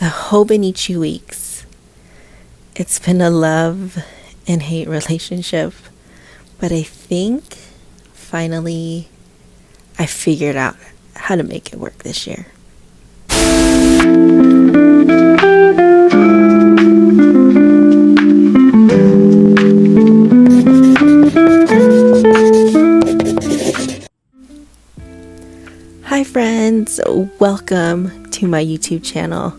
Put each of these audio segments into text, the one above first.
The Hobonichi Weeks. It's been a love and hate relationship, but I think finally I figured out how to make it work this year. Hi friends, welcome to my YouTube channel.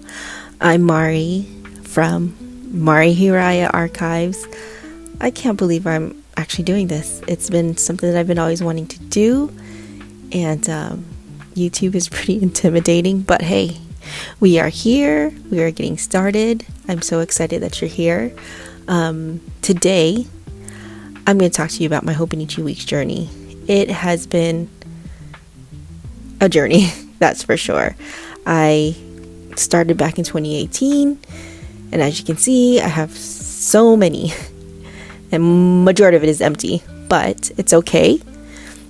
I'm Mari from April Hiraya Archives. I can't believe I'm actually doing this. It's been something that I've been always wanting to do, and YouTube is pretty intimidating, but hey, we are here. We are getting started. I'm so excited that you're here. Today, I'm going to talk to you about my Hobonichi Weeks journey. It has been a journey, that's for sure. I started back in 2018, and as you can see, I have so many, and majority of it is empty, but it's okay.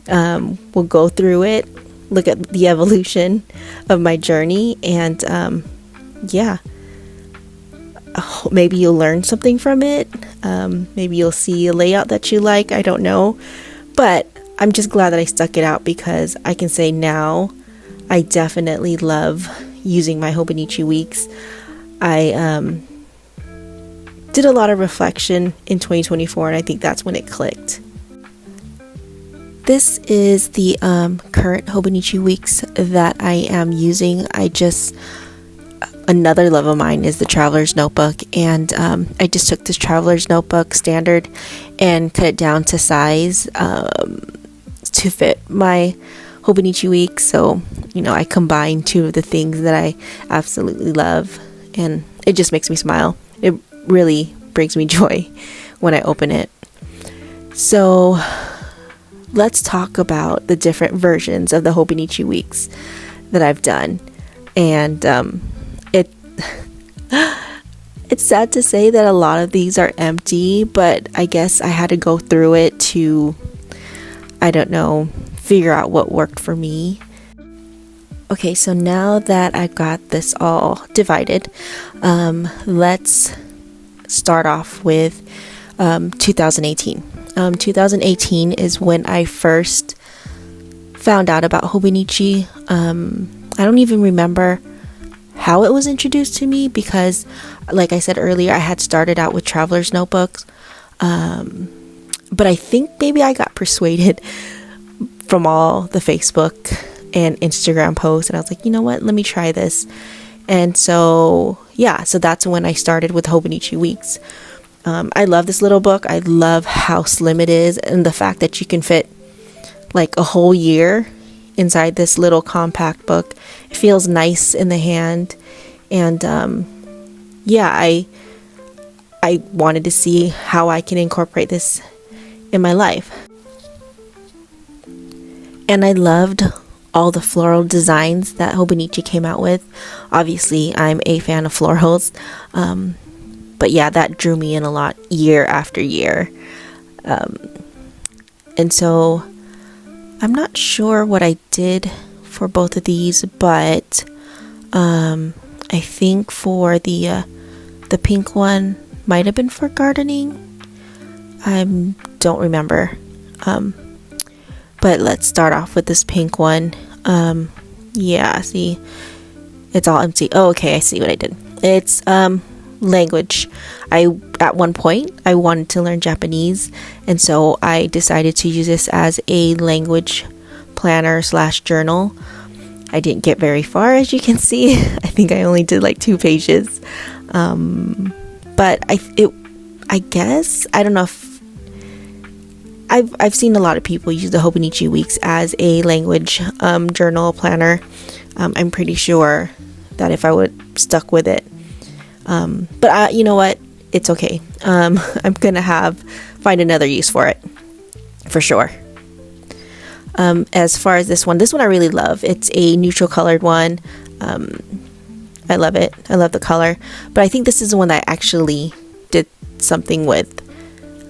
We'll go through it, look at the evolution of my journey, and maybe you'll learn something from it. Maybe you'll see a layout that you like, I don't know, but I'm just glad that I stuck it out, because I can say now I definitely love using my Hobonichi Weeks. I did a lot of reflection in 2024, and I think that's when it clicked. This is the current Hobonichi Weeks that I am using. Another love of mine is the Traveler's Notebook, and I just took this Traveler's Notebook standard and cut it down to size to fit my Hobonichi Weeks. So, I combine two of the things that I absolutely love, and it just makes me smile. It really brings me joy when I open it. So, let's talk about the different versions of the Hobonichi Weeks that I've done. And it's sad to say that a lot of these are empty, but I guess I had to go through it to, figure out what worked for me. Okay, so now that I got this all divided, let's start off with 2018. 2018 is when I first found out about Hobonichi. I don't even remember how it was introduced to me, because like I said earlier, I had started out with Traveler's Notebooks, but I think maybe I got persuaded from all the Facebook and Instagram posts, and I was like, you know what, let me try this. And so that's when I started with Hobonichi Weeks. I love this little book. I love how slim it is, and the fact that you can fit like a whole year inside this little compact book. It feels nice in the hand, and I wanted to see how I can incorporate this in my life. And I loved all the floral designs that Hobonichi came out with. Obviously, I'm a fan of florals, but yeah, that drew me in a lot year after year. And so I'm not sure what I did for both of these, but I think for the pink one might have been for gardening. I don't remember. But let's start off with this pink one. See, it's all empty. Oh, okay, I see what I did. It's language. At one point I wanted to learn Japanese, and so I decided to use this as a language planner / journal. I didn't get very far, as you can see. I think I only did like 2 pages. But I guess I don't know if I've seen a lot of people use the Hobonichi Weeks as a language journal planner. I'm pretty sure that if I would stuck with it, but you know what? It's okay. I'm gonna find another use for it, for sure. As far as this one I really love. It's a neutral colored one. I love it. I love the color. But I think this is the one that I actually did something with.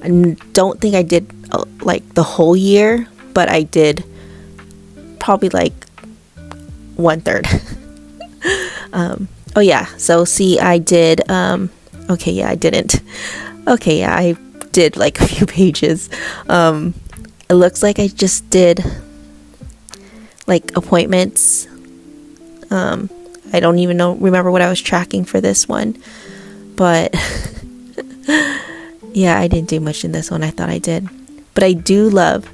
I don't think I did like the whole year, but I did probably like 1/3. Oh yeah, so see, I did, okay, yeah, I didn't. Okay, yeah, I did like a few pages. It looks like I just did like appointments. I don't even remember what I was tracking for this one, but yeah, I didn't do much in this one. I thought I did, but I do love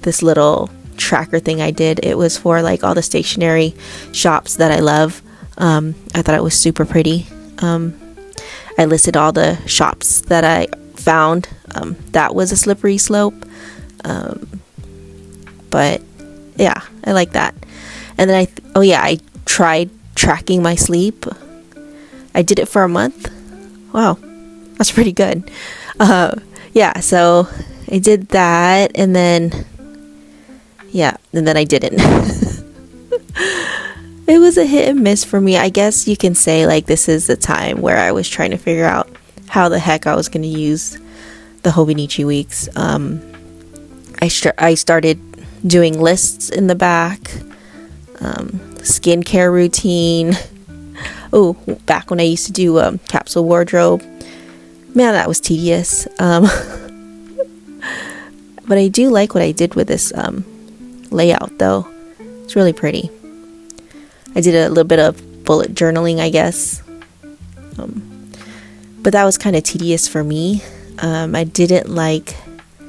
this little tracker thing I did. It was for like all the stationery shops that I love. I thought it was super pretty. I listed all the shops that I found. That was a slippery slope. But yeah, I like that. And then I tried tracking my sleep. I did it for a month. Wow, that's pretty good. Yeah, so I did that, and then I didn't. It was a hit and miss for me. I guess you can say like this is the time where I was trying to figure out how the heck I was going to use the Hobonichi Weeks. I started doing lists in the back, skincare routine. Oh, back when I used to do capsule wardrobe. Man, that was tedious. But I do like what I did with this layout though. It's really pretty. I did a little bit of bullet journaling, I guess. But that was kind of tedious for me. I didn't like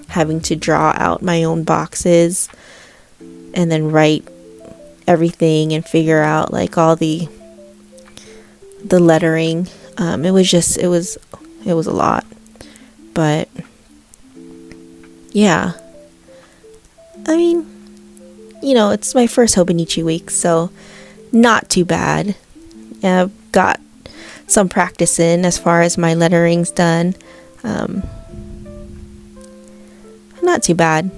having to draw out my own boxes and then write everything and figure out like all the lettering. It was a lot. But yeah. I mean, it's my first Hobonichi week, so not too bad. I've got some practice in as far as my lettering's done. Not too bad.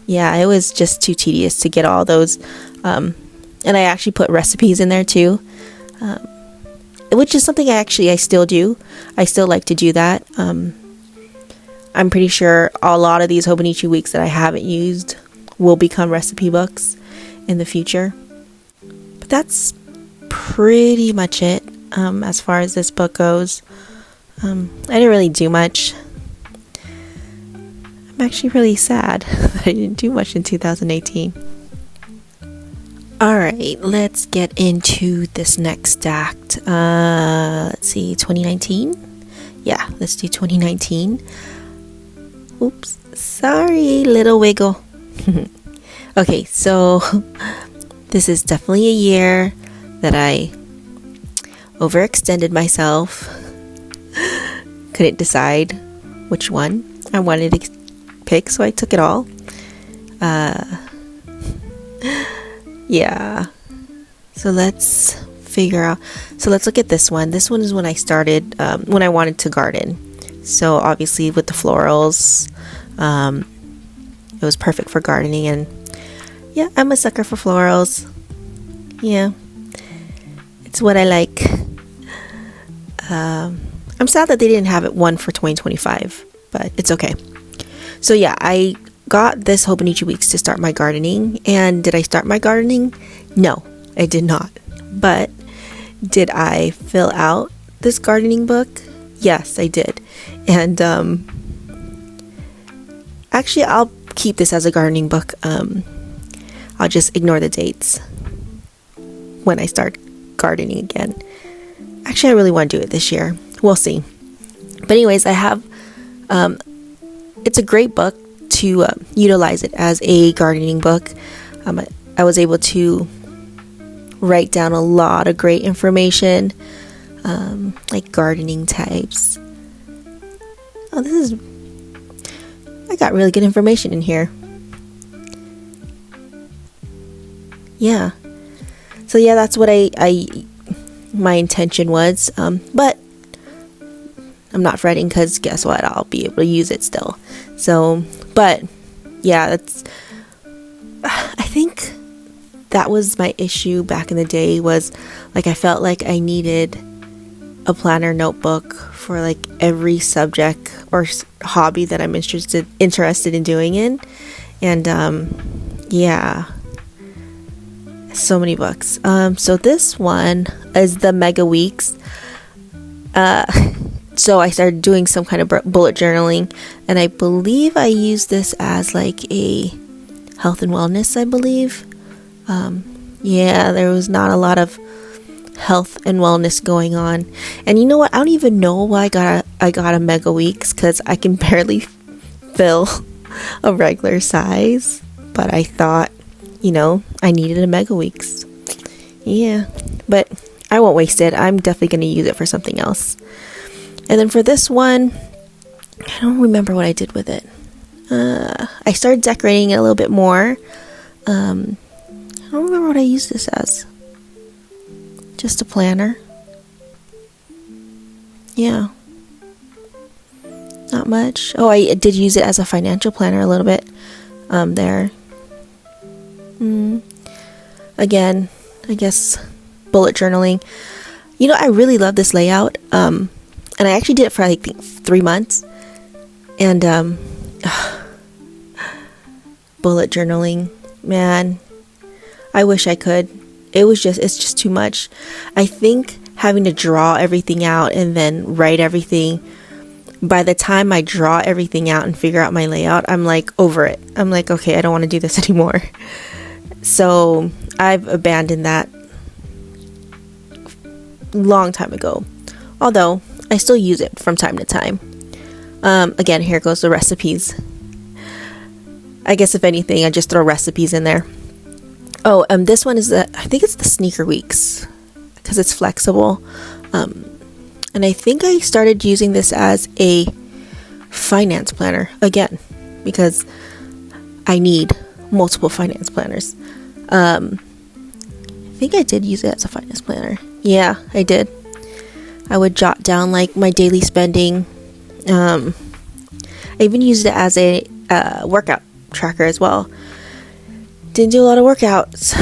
Yeah, it was just too tedious to get all those. And I actually put recipes in there too. Which is something I still do. I still like to do that. I'm pretty sure a lot of these Hobonichi weeks that I haven't used will become recipe books in the future. But that's pretty much it as far as this book goes. I didn't really do much. I'm actually really sad that I didn't do much in 2018. Alright, let's get into this next act. Let's see, 2019? Yeah, let's do 2019. Oops, sorry, little wiggle. Okay, so this is definitely a year that I overextended myself. Couldn't decide which one I wanted to pick, so I took it all. Yeah. So let's figure out. So let's look at this one. This one is when I started, when I wanted to garden. So obviously with the florals, it was perfect for gardening. And yeah, I'm a sucker for florals. Yeah. It's what I like. I'm sad that they didn't have one for 2025, but it's okay. So yeah, I got this Hobonichi Weeks to start my gardening. And did I start my gardening? No, I did not. But did I fill out this gardening book? Yes, I did. And actually, I'll keep this as a gardening book. I'll just ignore the dates when I start gardening again. Actually, I really want to do it this year. We'll see. But anyways, I have it's a great book to utilize it as a gardening book. I was able to write down a lot of great information, like gardening types. Oh, I got really good information in here. Yeah. So yeah, that's what my intention was. But I'm not fretting because guess what? I'll be able to use it still. So, but yeah, I think that was my issue back in the day, was like I felt like I needed a planner notebook for like every subject or hobby that I'm interested in doing in. And yeah, So many books. So this one is the Mega Weeks. So I started doing some kind of bullet journaling, and I believe I used this as like a health and wellness, I believe. Yeah, there was not a lot of health and wellness going on. And you know what? I don't even know why I got a Mega Weeks, because I can barely fill a regular size. But I thought, you know, I needed a Mega Weeks. Yeah, but I won't waste it. I'm definitely going to use it for something else. And then for this one, I don't remember what I did with it. I started decorating it a little bit more. I don't remember what I used this as. Just a planner. Yeah. Not much. Oh, I did use it as a financial planner a little bit. There. Again, I guess bullet journaling. You know, I really love this layout. And I actually did it for I think 3 months. And bullet journaling, man, I wish I could. It's just too much. I think having to draw everything out and then write everything, by the time I draw everything out and figure out my layout, I'm like over it. I'm like, okay, I don't want to do this anymore. So I've abandoned that long time ago. Although I still use it from time to time. Again, here goes the recipes. I guess if anything, I just throw recipes in there. Oh, this one is I think it's the Sneaker Weeks, because it's flexible. And I think I started using this as a finance planner again, because I need multiple finance planners. I think I did use it as a finance planner. Yeah, I did. I would jot down like my daily spending. I even used it as a workout tracker as well. Didn't do a lot of workouts.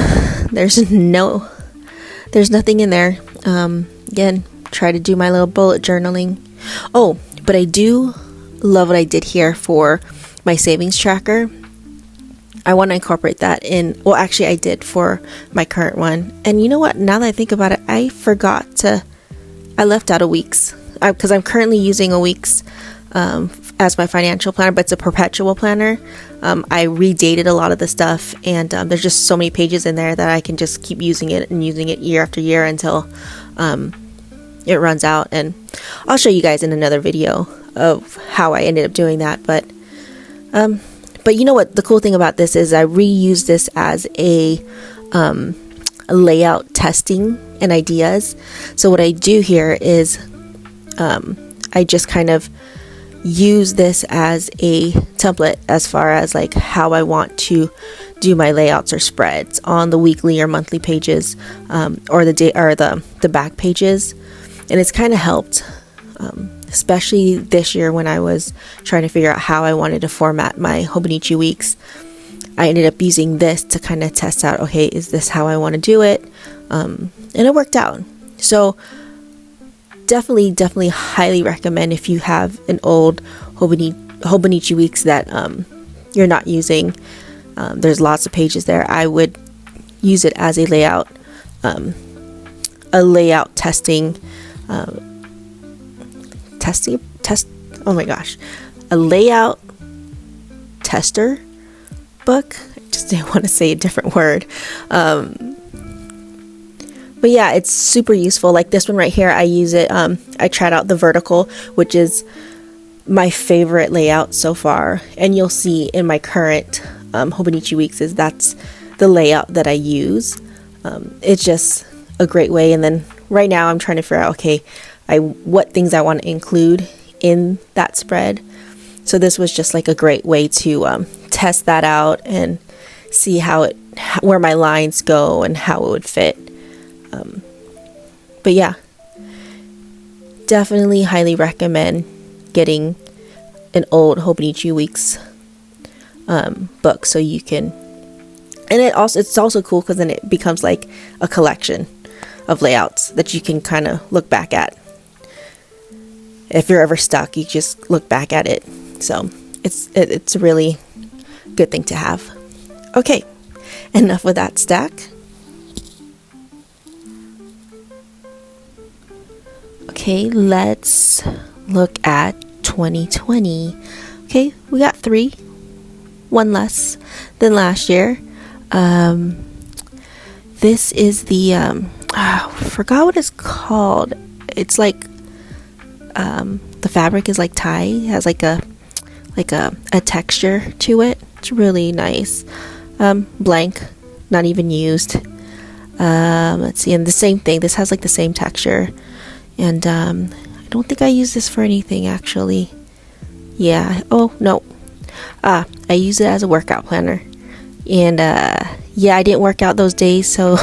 There's nothing in there. Again, try to do my little bullet journaling. Oh, but I do love what I did here for my savings tracker. I want to incorporate that in. Well, actually, I did for my current one. And you know what? Now that I think about it, I left out a Weeks, because I'm currently using a Weeks as my financial planner, but it's a perpetual planner. I redated a lot of the stuff, and there's just so many pages in there that I can just keep using it year after year until it runs out. And I'll show you guys in another video of how I ended up doing that. But you know what? The cool thing about this is I reuse this as a layout testing and ideas. So what I do here is I just kind of use this as a template as far as like how I want to do my layouts or spreads on the weekly or monthly pages, or the day or the back pages. And it's kind of helped, especially this year when I was trying to figure out how I wanted to format my Hobonichi Weeks. I ended up using this to kind of test out, okay, is this how I want to do it? And it worked out. So definitely highly recommend if you have an old Hobonichi Weeks that you're not using. There's lots of pages there. I would use it as a layout testing oh my gosh, a layout tester book. I just didn't want to say a different word. But yeah, it's super useful. Like this one right here, I use it. I tried out the vertical, which is my favorite layout so far. And you'll see in my current Hobonichi Weeks that's the layout that I use. It's just a great way. And then right now I'm trying to figure out, okay, what things I want to include in that spread. So this was just like a great way to test that out and see where my lines go and how it would fit. But yeah, definitely highly recommend getting an old Hobonichi Weeks book, so you can, and it's also cool because then it becomes like a collection of layouts that you can kind of look back at. If you're ever stuck, you just look back at it. So it's a really good thing to have. Okay, enough with that stack. Okay, let's look at 2020. Okay, we got 3, 1 less than last year. This is the I forgot what it's called. It's like the fabric is like tie. It has like a texture to it. It's really nice. Blank, not even used. Let's see, and the same thing. This has like the same texture, and I don't think I use this for anything actually. Yeah. Oh no. I use it as a workout planner, and yeah, I didn't work out those days, so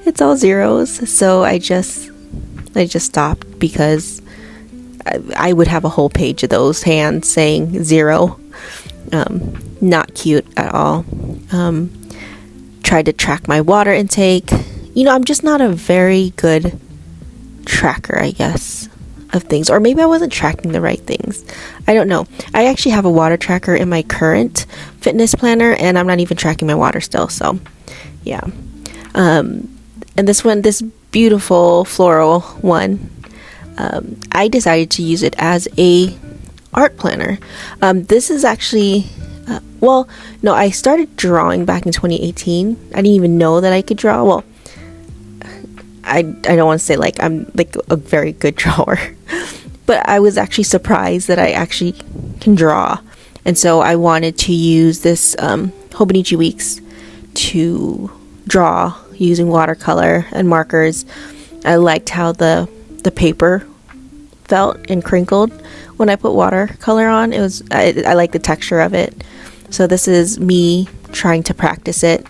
it's all zeros. So I just stopped because I would have a whole page of those hands saying 0. Not cute at all. Tried to track my water intake. I'm just not a very good tracker, I guess, of things. Or maybe I wasn't tracking the right things. I don't know. I actually have a water tracker in my current fitness planner, and I'm not even tracking my water still. So, yeah. And this beautiful floral one, I decided to use it as a art planner. This is actually, no, I started drawing back in 2018. I didn't even know that I could draw. Well, I don't want to say like I'm like a very good drawer, but I was actually surprised that I actually can draw. And so I wanted to use this Hobonichi Weeks to draw using watercolor and markers. I liked how the paper felt and crinkled when I put watercolor on. I like the texture of it. So this is me trying to practice it.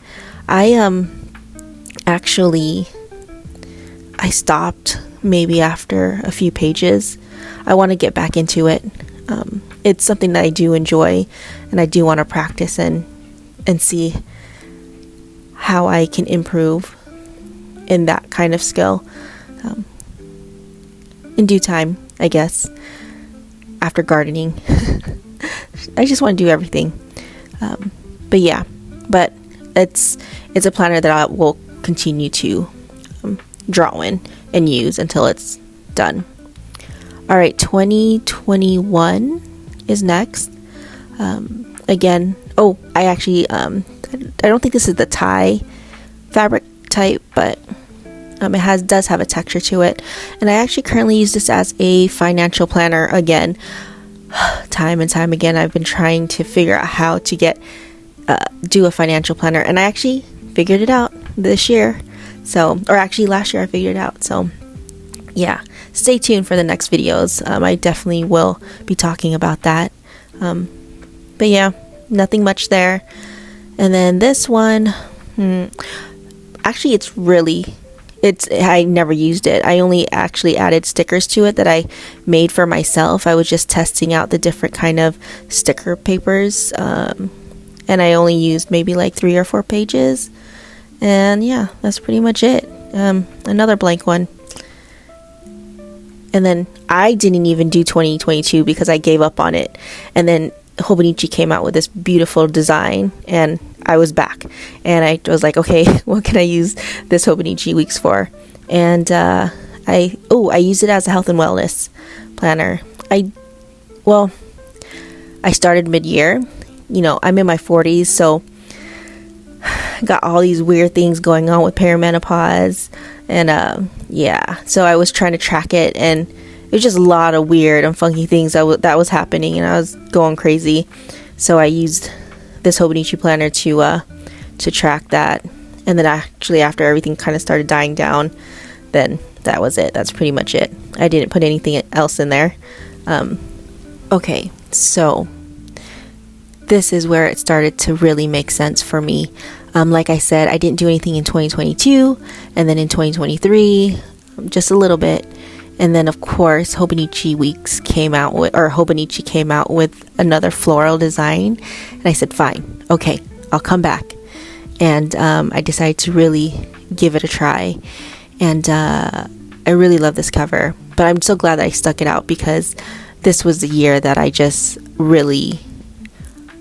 I stopped maybe after a few pages. I want to get back into it. It's something that I do enjoy, and I do want to practice and see how I can improve in that kind of skill. In due time, I guess, after gardening. I just want to do everything. But yeah, but it's a planner that I will continue to draw in and use until it's done. All right, 2021 is next. Again, I actually I don't think this is the tie fabric type, but it does have a texture to it, and I actually currently use this as a financial planner. Again, time and time again, I've been trying to figure out how to do a financial planner, and I actually figured it out this year. Or actually last year I figured it out. So yeah, stay tuned for the next videos. I definitely will be talking about that. But yeah, nothing much there. And then this one, actually I never used it. I only actually added stickers to it that I made for myself. I was just testing out the different kind of sticker papers, and I only used maybe like 3 or 4 pages. And yeah, that's pretty much it. Another blank one. And then I didn't even do 2022 because I gave up on it. And then Hobonichi came out with this beautiful design, and I was back. And I was like, okay, what can I use this Hobonichi Weeks for? And I used it as a health and wellness planner. I started mid-year. I'm in my 40s, so got all these weird things going on with perimenopause, and yeah, so I was trying to track it, and it was just a lot of weird and funky things that was happening, and I was going crazy. So I used this Hobonichi planner to track that, and then actually after everything kind of started dying down, then that was it. That's pretty much it. I didn't put anything else in there. Okay, so this is where it started to really make sense for me. Like I said, I didn't do anything in 2022, and then in 2023, just a little bit. And then of course, Hobonichi came out with another floral design. And I said, fine, okay, I'll come back. And I decided to really give it a try. And I really love this cover, but I'm so glad that I stuck it out, because this was the year that I just really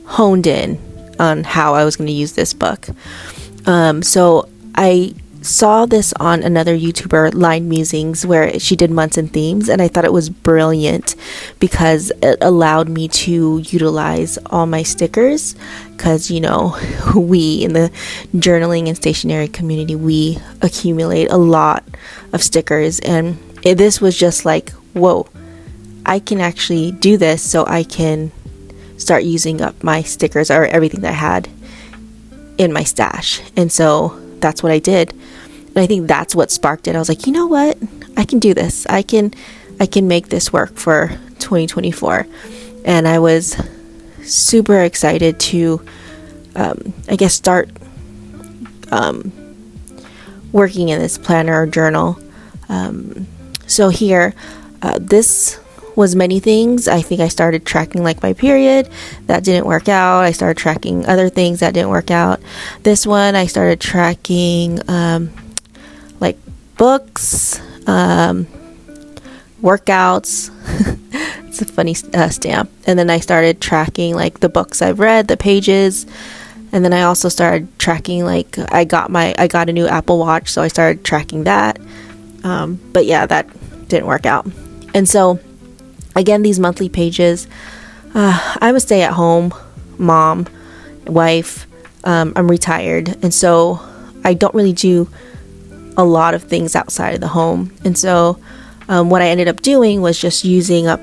honed in on how I was going to use this book. So I saw this on another YouTuber, Line Musings, where she did months and themes, and I thought it was brilliant because it allowed me to utilize all my stickers, because we in the journaling and stationery community, we accumulate a lot of stickers, and this was just like, whoa, I can actually do this, so I can start using up my stickers or everything that I had in my stash. And so that's what I did. And I think that's what sparked it. I was like, you know what? I can do this. I can make this work for 2024. And I was super excited to, start working in this planner or journal. So here, this was many things. I think I started tracking like my period. That didn't work out. I started tracking other things that didn't work out. This one, I started tracking like books, workouts. It's a funny stamp. And then I started tracking like the books I've read, the pages. And then I also started tracking, like, I got a new Apple Watch, so I started tracking that. But yeah, that didn't work out. And so again, these monthly pages, I'm a stay-at-home mom, wife. I'm retired, and so I don't really do a lot of things outside of the home. And so what I ended up doing was just using up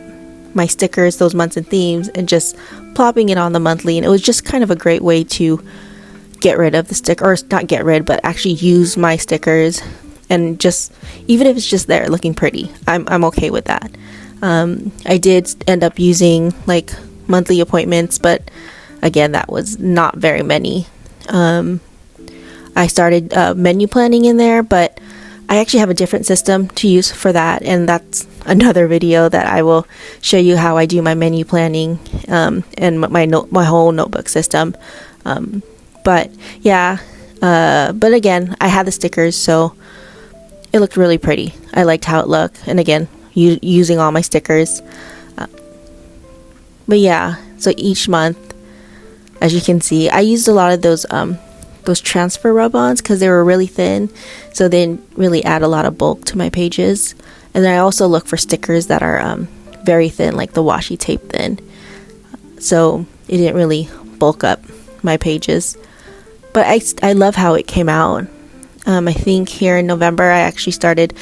my stickers, those months and themes, and just plopping it on the monthly. And it was just kind of a great way to get rid of the sticker, or not get rid, but actually use my stickers, and just, even if it's just there looking pretty, I'm okay with that. I did end up using like monthly appointments, but again, that was not very many. I started menu planning in there, but I actually have a different system to use for that, and that's another video that I will show you how I do my menu planning and my whole notebook system. But yeah, but again, I had the stickers, so it looked really pretty. I liked how it looked, and again, using all my stickers. But yeah, so each month, as you can see, I used a lot of those transfer rub-ons because they were really thin, so they didn't really add a lot of bulk to my pages. And then I also look for stickers that are very thin, like the washi tape thin, so it didn't really bulk up my pages. But I love how it came out. I think here in November I actually started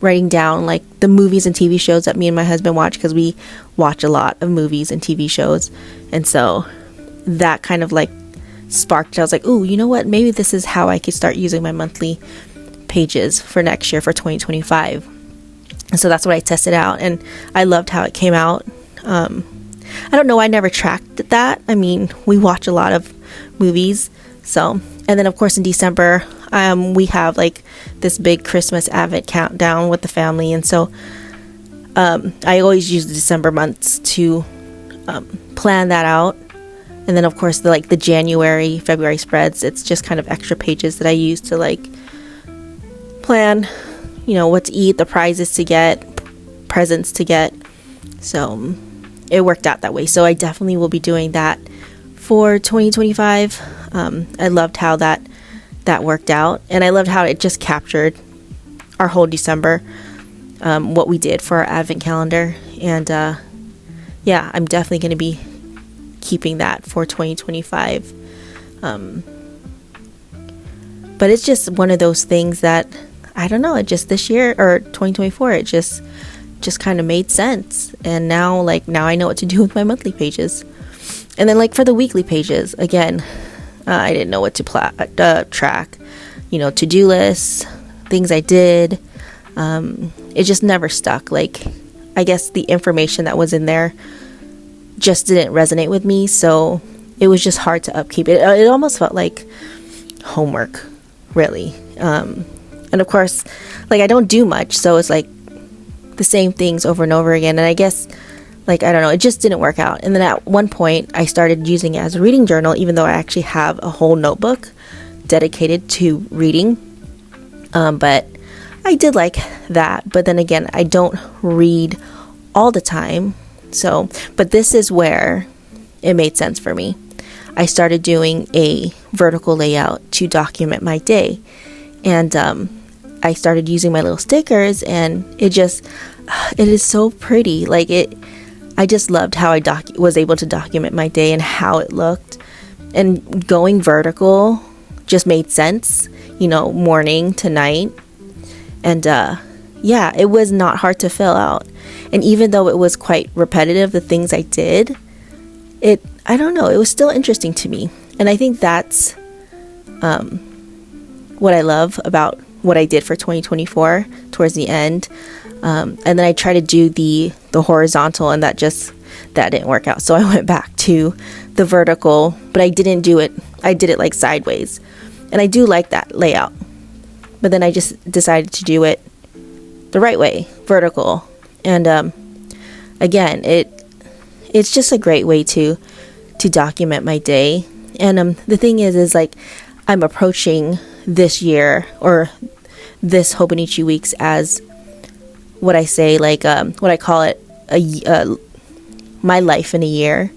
writing down like the movies and TV shows that me and my husband watch, because we watch a lot of movies and TV shows. And so that kind of like sparked, I was like, ooh, you know what, maybe this is how I could start using my monthly pages for next year, for 2025. And so that's what I tested out, and I loved how it came out. I don't know, I never tracked that. I mean, we watch a lot of movies, so. And then of course in December, we have like this big Christmas Advent countdown with the family, and so I always use the December months to plan that out. And then of course the January, February spreads, it's just kind of extra pages that I use to like plan, what to eat, the prizes to get, presents to get. So it worked out that way. So I definitely will be doing that for 2025. I loved how that worked out, and I loved how it just captured our whole December, what we did for our Advent calendar. And yeah, I'm definitely going to be keeping that for 2025. But it's just one of those things that, I don't know, it just this year, or 2024, it just kind of made sense. And now I know what to do with my monthly pages. And then like for the weekly pages, again, I didn't know what to track, to-do lists, things I did. It just never stuck. Like, I guess the information that was in there just didn't resonate with me, so it was just hard to upkeep. It almost felt like homework, really. And of course, like, I don't do much, so it's like the same things over and over again. And I guess, like, I don't know, it just didn't work out. And then at one point I started using it as a reading journal, even though I actually have a whole notebook dedicated to reading. But I did like that. But then again, I don't read all the time. So, but this is where it made sense for me. I started doing a vertical layout to document my day. and I started using my little stickers, and it is so pretty. Like I just loved how I was able to document my day and how it looked, and going vertical just made sense, morning to night. And yeah, it was not hard to fill out. And even though it was quite repetitive, the things I did, I don't know, it was still interesting to me. And I think that's what I love about what I did for 2024 towards the end. And then I tried to do the horizontal, and that didn't work out. So I went back to the vertical, but I didn't do it. I did it like sideways. And I do like that layout. But then I just decided to do it the right way, vertical. And again, it's just a great way to document my day. And the thing is like, I'm approaching this year, or this Hobonichi Weeks, as what I say, like what I call it, my life in a year.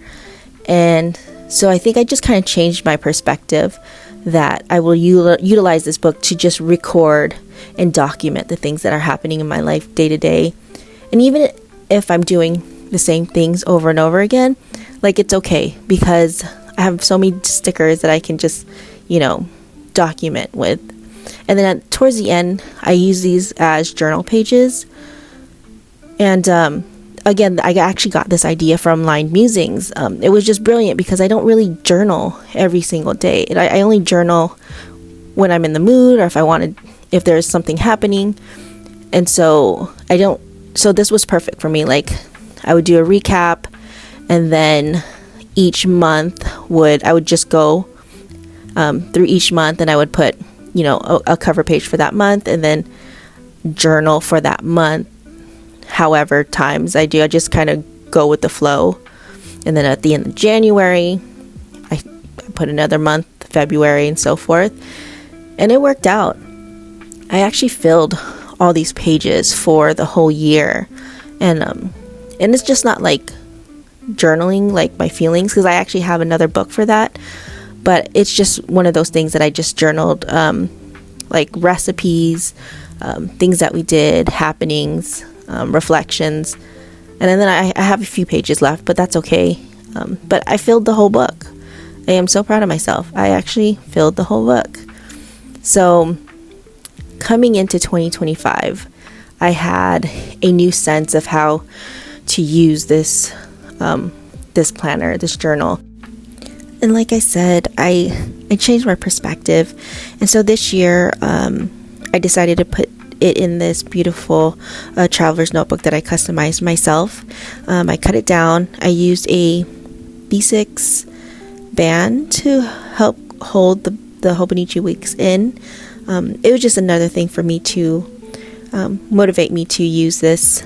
And so I think I just kind of changed my perspective, that I will utilize this book to just record and document the things that are happening in my life day to day. And even if I'm doing the same things over and over again, like, it's okay, because I have so many stickers that I can just, document with. And then towards the end, I use these as journal pages. And again, I actually got this idea from Lined Musings. It was just brilliant, because I don't really journal every single day. I only journal when I'm in the mood, or if there's something happening. And so so this was perfect for me. Like, I would do a recap, and then each month I would just go through each month, and I would put, a cover page for that month, and then journal for that month. However times I do, I just kind of go with the flow. And then at the end of January, I put another month, February, and so forth. And it worked out. I actually filled all these pages for the whole year. And it's just not like journaling, like my feelings, because I actually have another book for that. But it's just one of those things that I just journaled, like recipes, things that we did, happenings, reflections. And then I have a few pages left, but that's okay. But I filled the whole book. I am so proud of myself. I actually filled the whole book. So coming into 2025, I had a new sense of how to use this planner, this journal. And like I said, I changed my perspective. And so this year, I decided to put it in this beautiful traveler's notebook that I customized myself. I cut it down. I used a B6 band to help hold the Hobonichi Weeks in. It was just another thing for me to motivate me to use this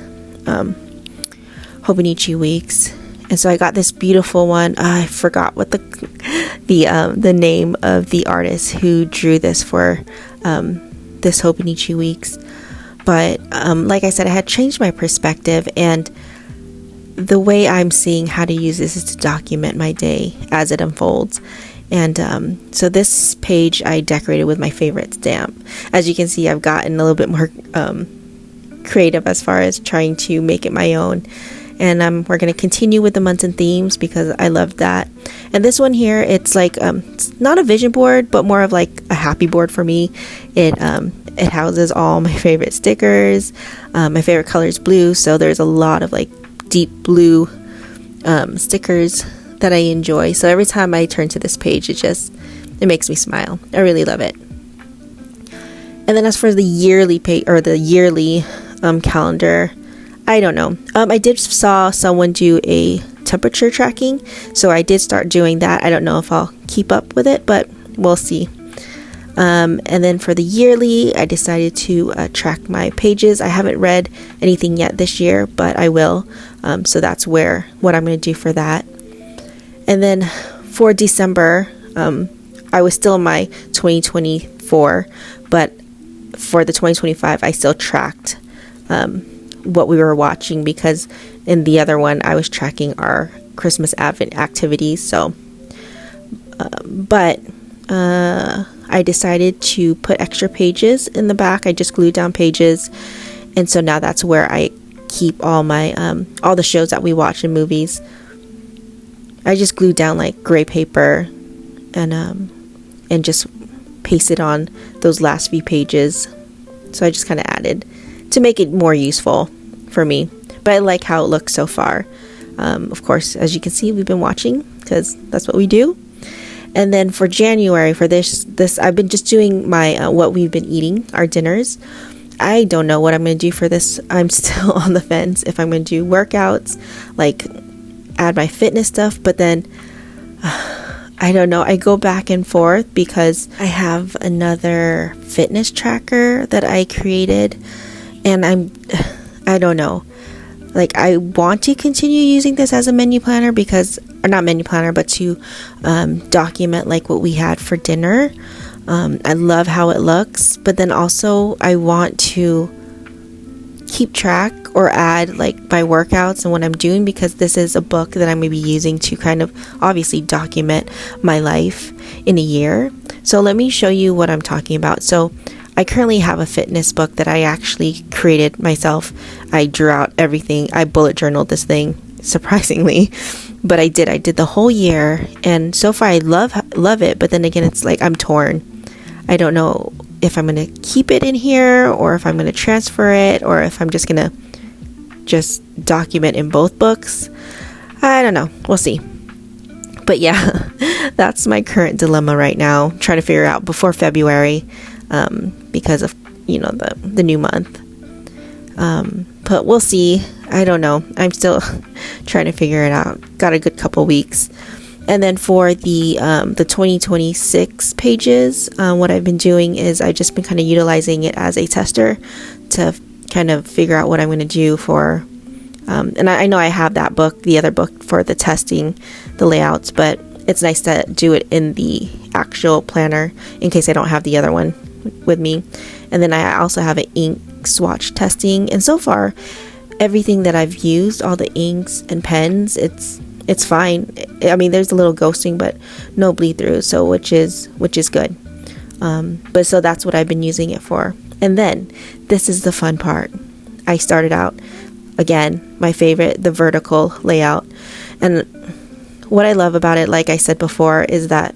Hobonichi Weeks. And so I got this beautiful one. I forgot what the name of the artist who drew this for this Hobonichi Weeks. But like I said, I had changed my perspective, and the way I'm seeing how to use this is to document my day as it unfolds. And so this page I decorated with my favorite stamp. As you can see, I've gotten a little bit more creative as far as trying to make it my own. And we're going to continue with the months and themes, because I love that. And this one here, it's like it's not a vision board, but more of like a happy board for me. It houses all my favorite stickers. My favorite color is blue, so there's a lot of like deep blue stickers that I enjoy. So every time I turn to this page, it makes me smile. I really love it. And then as for the yearly calendar, I don't know. I did saw someone do a temperature tracking, so I did start doing that. I don't know if I'll keep up with it, but we'll see. And then for the yearly, I decided to track my pages. I haven't read anything yet this year, but I will. So that's what I'm going to do for that. And then for December, I was still in my 2024, but for the 2025, I still tracked what we were watching, because in the other one I was tracking our Christmas Advent activities. So but I decided to put extra pages in the back. I just glued down pages, and so now that's where I keep all my all the shows that we watch and movies. I just glued down like gray paper and just pasted on those last few pages. So I just kind of added to make it more useful for me. But I like how it looks so far. Of course, as you can see, we've been watching because that's what we do. And then for January, for this I've been just doing my what we've been eating, our dinners. I don't know what I'm going to do for this. I'm still on the fence if I'm going to do workouts, like add my fitness stuff, but then I don't know. I go back and forth because I have another fitness tracker that I created, and I don't know. Like, I want to continue using this as a menu planner because, or not menu planner, but to document like what we had for dinner. I love how it looks, but then also I want to keep track or add like my workouts and what I'm doing, because this is a book that I'm going to be using to kind of obviously document my life in a year. So let me show you what I'm talking about. So I currently have a fitness book that I actually created myself. I drew out everything. I bullet journaled this thing, surprisingly, but I did the whole year, and so far I love it. But then again, it's like I'm torn. I don't know if I'm going to keep it in here or if I'm going to transfer it or if I'm just going to just document in both books. I don't know. We'll see. But yeah, that's my current dilemma right now, trying to figure out before February because of, the new month. But we'll see. I don't know. I'm still trying to figure it out. Got a good couple weeks. And then for the 2026 pages, what I've been doing is I've just been kind of utilizing it as a tester to kind of figure out what I'm going to do for, and I know I have that book, the other book for the testing, the layouts, but it's nice to do it in the actual planner in case I don't have the other one with me. And then I also have an ink swatch testing, and so far everything that I've used, all the inks and pens, it's fine. I mean, there's a little ghosting, but no bleed through, so which is good. But so that's what I've been using it for. And then this is the fun part. I started out, again, my favorite, the vertical layout. And what I love about it, like I said before, is that,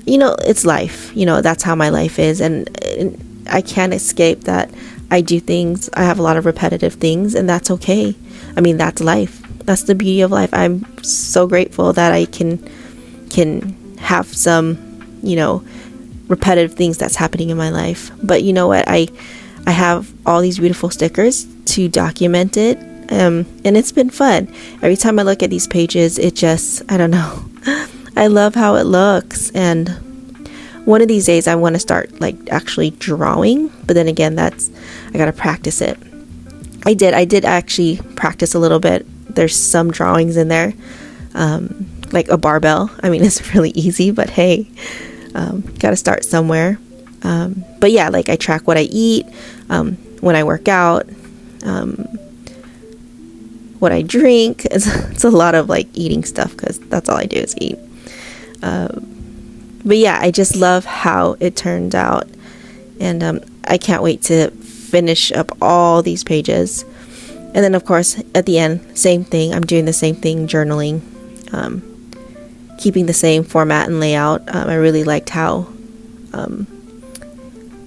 it's life. That's how my life is. And I can't escape that I do things. I have a lot of repetitive things, and that's okay. I mean, that's life. That's the beauty of life. I'm so grateful that I can have some, repetitive things that's happening in my life. But you know what? I have all these beautiful stickers to document it. And it's been fun. Every time I look at these pages, it just, I don't know. I love how it looks. And one of these days I want to start like actually drawing. But then again, I got to practice it. I did actually practice a little bit. There's some drawings in there, like a barbell. I mean, it's really easy, but hey, got to start somewhere. But yeah, like I track what I eat, when I work out, what I drink. It's a lot of like eating stuff because that's all I do is eat. But yeah, I just love how it turned out, and I can't wait to finish up all these pages. And then of course at the end, same thing. I'm doing the same thing, journaling, keeping the same format and layout. I really liked how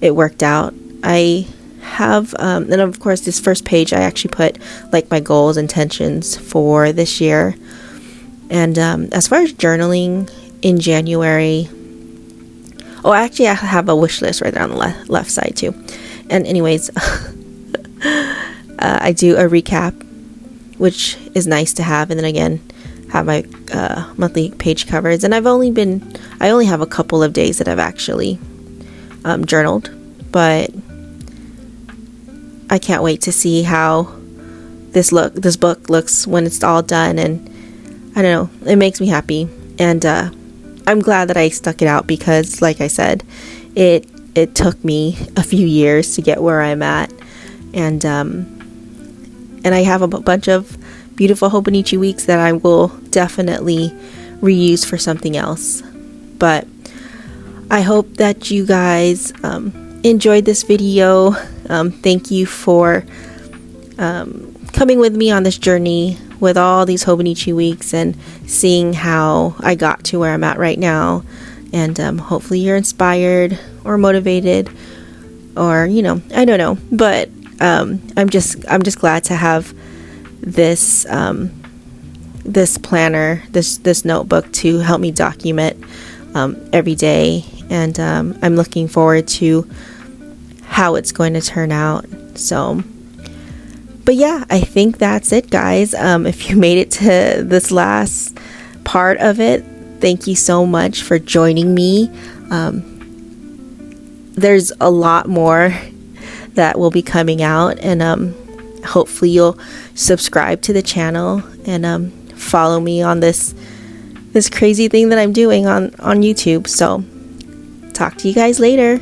it worked out. I have and of course this first page I actually put like my goals, intentions for this year. And as far as journaling in January, actually I have a wish list right there on the left side too. And anyways, I do a recap, which is nice to have, and then again have my monthly page covers. And I only have a couple of days that I've actually journaled, but I can't wait to see how this book looks when it's all done. And I don't know, it makes me happy, and I'm glad that I stuck it out because, like I said, it took me a few years to get where I'm at, and I have a bunch of beautiful Hobonichi Weeks that I will definitely reuse for something else. But I hope that you guys enjoyed this video. Thank you for coming with me on this journey with all these Hobonichi weeks and seeing how I got to where I'm at right now. And hopefully you're inspired or motivated, or I don't know, but I'm just glad to have this this planner, this notebook to help me document every day, and I'm looking forward to how it's going to turn out. So, but yeah, I think that's it, guys. If you made it to this last part of it, thank you so much for joining me. There's a lot more that will be coming out, and hopefully you'll subscribe to the channel and follow me on this crazy thing that I'm doing on YouTube. So talk to you guys later.